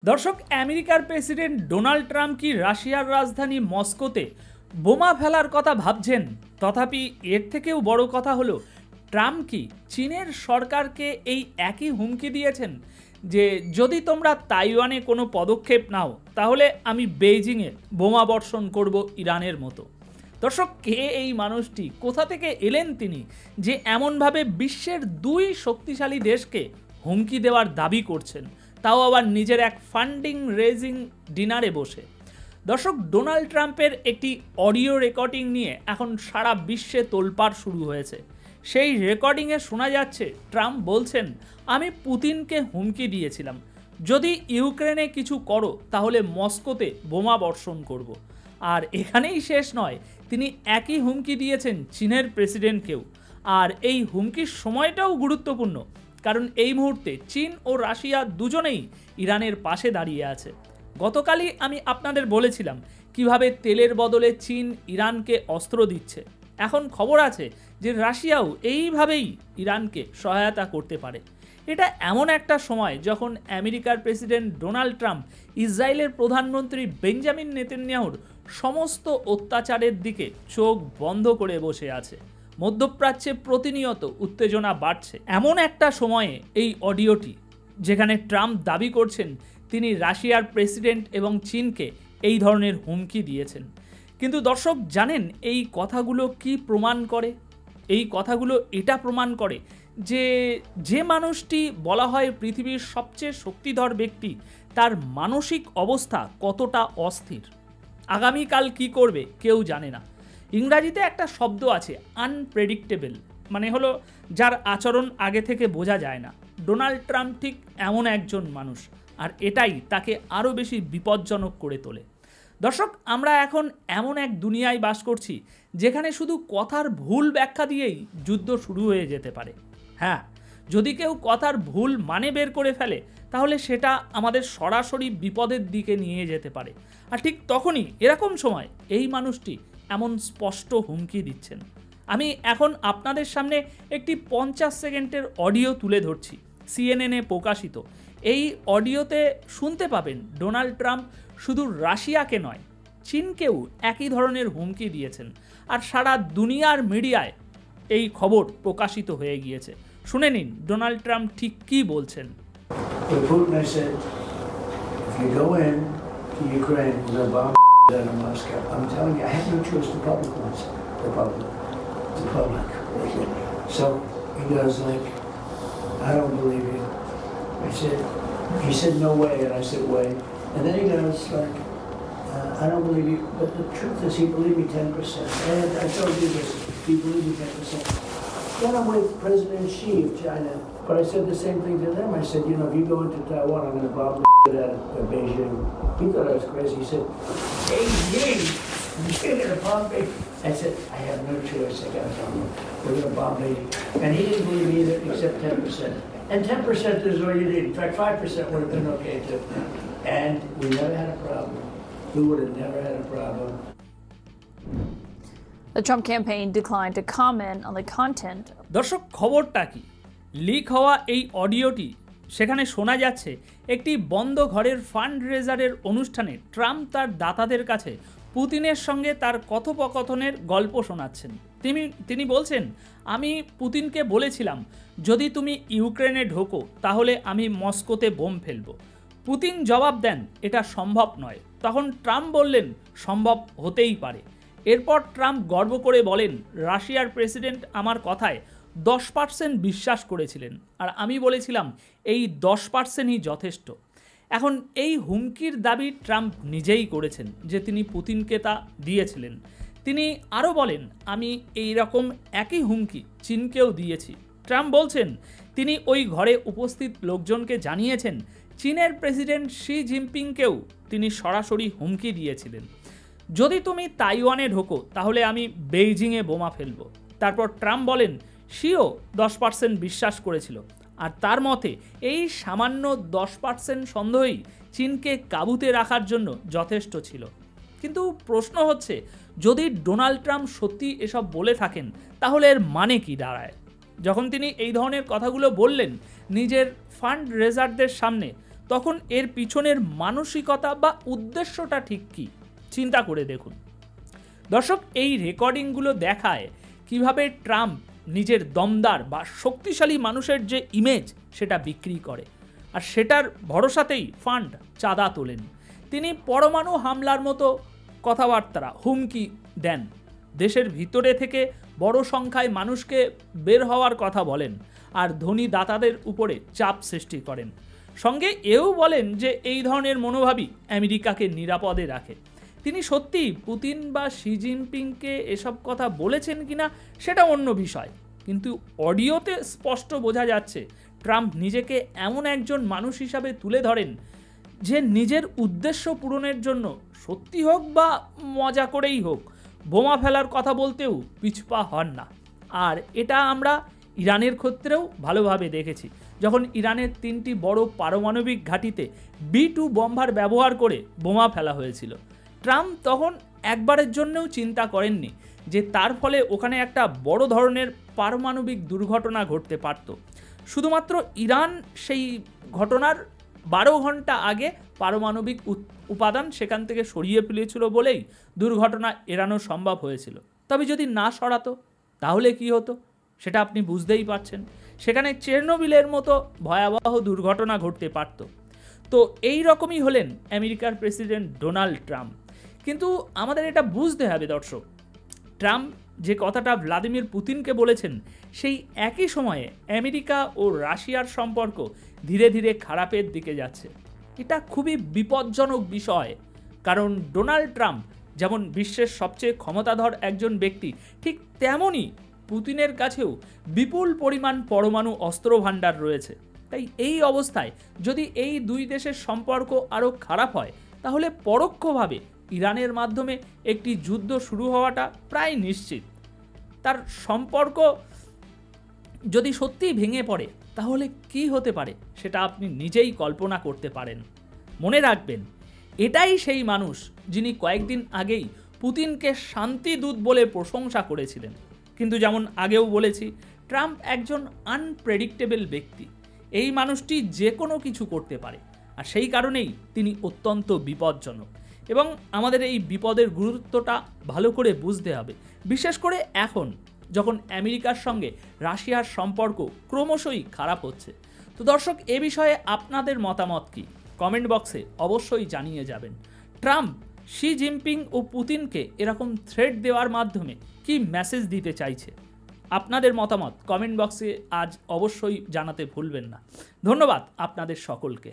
দর্শক, আমেরিকার president Donald Trump কি রাশিয়ার রাজধানী মস্কোতে বোমা ফেলার কথা ভাবছেন? তথাপি এর থেকেও বড় কথা হলো, ট্রাম্প কি চীনের সরকারকে এই একই হুমকি দিয়েছেন যে যদি তোমরা তাইওয়ানে কোনো পদক্ষেপ নাও তাহলে আমি বেইজিংয়ে বোমা বর্ষণ করব ইরানের মতো। দর্শক, কে এই মানুষটি, কোথা থেকে এলেন তিনি যে এমনভাবে বিশ্বের দুই শক্তিশালী দেশকে হুমকি দেওয়ার দাবি করছেন, তাও আবার নিজের এক ফান্ডিং রেজিং ডিনারে বসে? দর্শক, ডোনাল্ড ট্রাম্পের একটি অডিও রেকর্ডিং নিয়ে এখন সারা বিশ্বে তোলপাড় শুরু হয়েছে। সেই রেকর্ডিংয়ে শোনা যাচ্ছে ট্রাম্প বলছেন, আমি পুতিনকে হুমকি দিয়েছিলাম, যদি ইউক্রেনে কিছু করো তাহলে মস্কোতে বোমা বর্ষণ করব। আর এখানেই শেষ নয়, তিনি একই হুমকি দিয়েছেন চীনের প্রেসিডেন্টকেও। আর এই হুমকির সময়টাও গুরুত্বপূর্ণ, কারণ এই মুহূর্তে চীন ও রাশিয়া দুজনেই ইরানের পাশে দাঁড়িয়ে আছে। গতকালই আমি আপনাদের বলেছিলাম কিভাবে তেলের বদলে চীন ইরানকে অস্ত্র দিচ্ছে। এখন খবর আছে যে রাশিয়াও এইভাবেই ইরানকে সহায়তা করতে পারে। এটা এমন একটা সময় যখন আমেরিকার প্রেসিডেন্ট ডোনাল্ড ট্রাম্প ইসরায়েলের প্রধানমন্ত্রী বেঞ্জামিন নেতানিয়াহুর সমস্ত অত্যাচারের দিকে চোখ বন্ধ করে বসে আছে। মধ্যপ্রাচ্যে প্রতিনিয়ত উত্তেজনা বাড়ছে। এমন একটা সময়ে এই অডিওটি, যেখানে ট্রাম্প দাবি করছেন তিনি রাশিয়ার প্রেসিডেন্ট এবং চীনকে এই ধরনের হুমকি দিয়েছেন। কিন্তু দর্শক জানেন এই কথাগুলো কি প্রমাণ করে? এই কথাগুলো এটা প্রমাণ করে যে যে মানুষটি বলা হয় পৃথিবীর সবচেয়ে শক্তিধর ব্যক্তি, তার মানসিক অবস্থা কতটা অস্থির। আগামীকাল কি করবে কেউ জানে না। ইংরাজিতে একটা শব্দ আছে, আনপ্রেডিক্টেবল, মানে হলো যার আচরণ আগে থেকে বোঝা যায় না। ডোনাল্ড ট্রাম্প ঠিক এমন একজন মানুষ, আর এটাই তাকে আরও বেশি বিপজ্জনক করে তোলে। দর্শক, আমরা এখন এমন এক দুনিয়ায় বাস করছি যেখানে শুধু কথার ভুল ব্যাখ্যা দিয়েই যুদ্ধ শুরু হয়ে যেতে পারে। হ্যাঁ, যদি কেউ কথার ভুল মানে বের করে ফেলে তাহলে সেটা আমাদের সরাসরি বিপদের দিকে নিয়ে যেতে পারে। আর ঠিক তখনই এরকম সময় এই মানুষটি এমন স্পষ্ট হুমকি দিচ্ছেন। আমি এখন আপনাদের সামনে একটি 50 সেকেন্ডের অডিও তুলে ধরছি, সিএনএনে প্রকাশিত। এই অডিওতে শুনতে পাবেন ডোনাল্ড ট্রাম্প শুধু রাশিয়াকে নয়, চীনকেও একই ধরনের হুমকি দিয়েছেন। আর সারা দুনিয়ার মিডিয়ায় এই খবর প্রকাশিত হয়ে গিয়েছে। শুনে নিন ডোনাল্ড ট্রাম্প ঠিক কী বলছেন। Putin, I said, if you go in to Ukraine, we're going to bomb out of Moscow. I'm telling you, I have no choice. The public wants it. The public. So he goes like, I don't believe you. He said, no way, and I said, way. And then he goes like, I don't believe you. But the truth is, he believed me 10%. And I told you this, he believed me 10%. Then I'm with President Xi of China. But I said the same thing to them. I said, you know, if you go into Taiwan, I'm going to bomb the out of Beijing. He thought I was crazy. He said, Beijing? You're going to bomb Beijing? I said, I have no choice. I got to bomb them. We're going to bomb Beijing. And he didn't believe me either, except 10%. And 10% is all you need. In fact, 5% would have been okay too. And we never had a problem. We would have never had a problem. The Trump campaign declined to comment on the content. দর্শক, খবরটা কি? Leak হওয়া এই অডিওটি, সেখানে শোনা যাচ্ছে একটি বন্ধ ঘরের ফান্ড রেজারের অনুষ্ঠানে ট্রাম্প তার দাতাদের কাছে পুতিনের সঙ্গে তার কথোপকথনের গল্প শোনাচ্ছেন। তিনি বলছেন, আমি পুতিনকে বলেছিলাম যদি তুমি ইউক্রেনে ঢোকো তাহলে আমি মস্কোতে বোম ফেলব। পুতিন জবাব দেন, এটা সম্ভব নয়। তখন ট্রাম্প বললেন, সম্ভব হতেই পারে। এরপর ট্রাম্প গর্ব করে বলেন, রাশিয়ার প্রেসিডেন্ট আমার কথায় 10% বিশ্বাস করেছিলেন, আর আমি বলেছিলাম এই 10%ই যথেষ্ট। এখন এই হুমকির দাবি ট্রাম্প নিজেই করেছেন যে তিনি পুতিনকে তা দিয়েছিলেন। তিনি আরও বলেন, আমি এই রকম একই হুমকি চীনকেও দিয়েছি। ট্রাম্প বলছেন তিনি ওই ঘরে উপস্থিত লোকজনকে জানিয়েছেন চীনের প্রেসিডেন্ট শি জিনপিংকেও তিনি সরাসরি হুমকি দিয়েছিলেন, যদি তুমি তাইওয়ানে ঢোকো তাহলে আমি বেইজিংয়ে বোমা ফেলব। তারপর ট্রাম্প বলেন শিও 10% বিশ্বাস করেছিল, আর তার মতে এই সামান্য 10% সন্দেহই চীনকে কাবুতে রাখার জন্য যথেষ্ট ছিল। কিন্তু প্রশ্ন হচ্ছে, যদি ডোনাল্ড ট্রাম্প সত্যি এসব বলে থাকেন তাহলে এর মানে কি দাঁড়ায়? যখন তিনি এই ধরনের কথাগুলো বললেন নিজের ফান্ড রেজারদের সামনে, তখন এর পিছনের মানসিকতা বা উদ্দেশ্যটা ঠিক কী চিন্তা করে দেখুন। দর্শক, এই রেকর্ডিংগুলো দেখায় কিভাবে ট্রাম্প নিজের দমদার বা শক্তিশালী মানুষের যে ইমেজ সেটা বিক্রি করে, আর সেটার ভরসাতেই ফান্ড চাঁদা তোলেন। তিনি পরমাণু হামলার মতো কথাবার্তা হুমকি দেন, দেশের ভিতরে থেকে বড় সংখ্যায় মানুষকে বের হওয়ার কথা বলেন, আর ধনী দাতাদের উপরে চাপ সৃষ্টি করেন। সঙ্গে এও বলেন যে এই ধরনের মনোভাবই আমেরিকাকে নিরাপদে রাখে। তিনি সত্যি পুতিন বা শি জিনপিংকে এসব কথা বলেছেন কিনা সেটা অন্য বিষয়, কিন্তু অডিওতে স্পষ্ট বোঝা যাচ্ছে ট্রাম্প নিজেকে এমন একজন মানুষ হিসাবে তুলে ধরেন যে নিজের উদ্দেশ্য পূরণের জন্য সত্যি হোক বা মজা করেই হোক বোমা ফেলার কথা বলতেও পিছপা হন না। আর এটা আমরা ইরানের ক্ষেত্রেও ভালোভাবে দেখেছি, যখন ইরানের 3টি বড় পারমাণবিক ঘাঁটিতে B-2 বম্বার ব্যবহার করে বোমা ফেলা হয়েছিল। ট্রাম্প তখন একবারের জন্যও চিন্তা করেননি যে তার ফলে ওখানে একটা বড় ধরনের পারমাণবিক দুর্ঘটনা ঘটতে পারত। শুধুমাত্র ইরান সেই ঘটনার 12 ঘন্টা আগে পারমাণবিক উপাদান সেখান থেকে সরিয়ে ফেলেছিল বলেই দুর্ঘটনা এড়ানো সম্ভব হয়েছিল। তবে যদি না সরাতো তাহলে কি হতো সেটা আপনি বুঝতেই পারছেন। সেখানে চেরনোবিলের মতো ভয়াবহ দুর্ঘটনা ঘটতে পারত। তো এই রকমই হলেন আমেরিকার প্রেসিডেন্ট ডোনাল্ড ট্রাম্প। কিন্তু আমাদের এটা বুঝতে হবে দর্শক, ট্রাম্প যে কথাটা ভ্লাদিমির পুতিনকে বলেছেন সেই একই সময়ে আমেরিকা ও রাশিয়ার সম্পর্ক ধীরে ধীরে খারাপের দিকে যাচ্ছে। এটা খুবই বিপজ্জনক বিষয়, কারণ ডোনাল্ড ট্রাম্প যেমন বিশ্বের সবচেয়ে ক্ষমতাধর একজন ব্যক্তি, ঠিক তেমনই পুতিনের কাছেও বিপুল পরিমাণ পরমাণু অস্ত্র ভাণ্ডার রয়েছে। তাই এই অবস্থায় যদি এই দুই দেশের সম্পর্ক আরও খারাপ হয় তাহলে পরোক্ষভাবে ইরানের মাধ্যমে একটি যুদ্ধ শুরু হওয়াটা প্রায় নিশ্চিত। তার সম্পর্ক যদি সত্যিই ভেঙে পড়ে তাহলে কি হতে পারে সেটা আপনি নিজেই কল্পনা করতে পারেন। মনে রাখবেন, এটাই সেই মানুষ যিনি কয়েকদিন আগেই পুতিনকে শান্তিদূত বলে প্রশংসা করেছিলেন। কিন্তু যেমন আগেও বলেছি, ট্রাম্প একজন আনপ্রেডিক্টেবল ব্যক্তি। এই মানুষটি যে কোনো কিছু করতে পারে, আর সেই কারণেই তিনি অত্যন্ত বিপজ্জনক। এবং আমাদের এই বিপদের গুরুত্বটা ভালো করে বুঝতে হবে, বিশেষ করে এখন যখন আমেরিকার সঙ্গে রাশিয়ার সম্পর্ক ক্রমশই খারাপ হচ্ছে। তো দর্শক, এ বিষয়ে আপনাদের মতামত কি কমেন্ট বক্সে অবশ্যই জানিয়ে যাবেন। ট্রাম্প শি জিনপিং ও পুতিনকে এরকম থ্রেট দেওয়ার মাধ্যমে কি মেসেজ দিতে চাইছে? আপনাদের মতামত কমেন্ট বক্সে আজ অবশ্যই জানাতে ভুলবেন না। ধন্যবাদ আপনাদের সকলকে।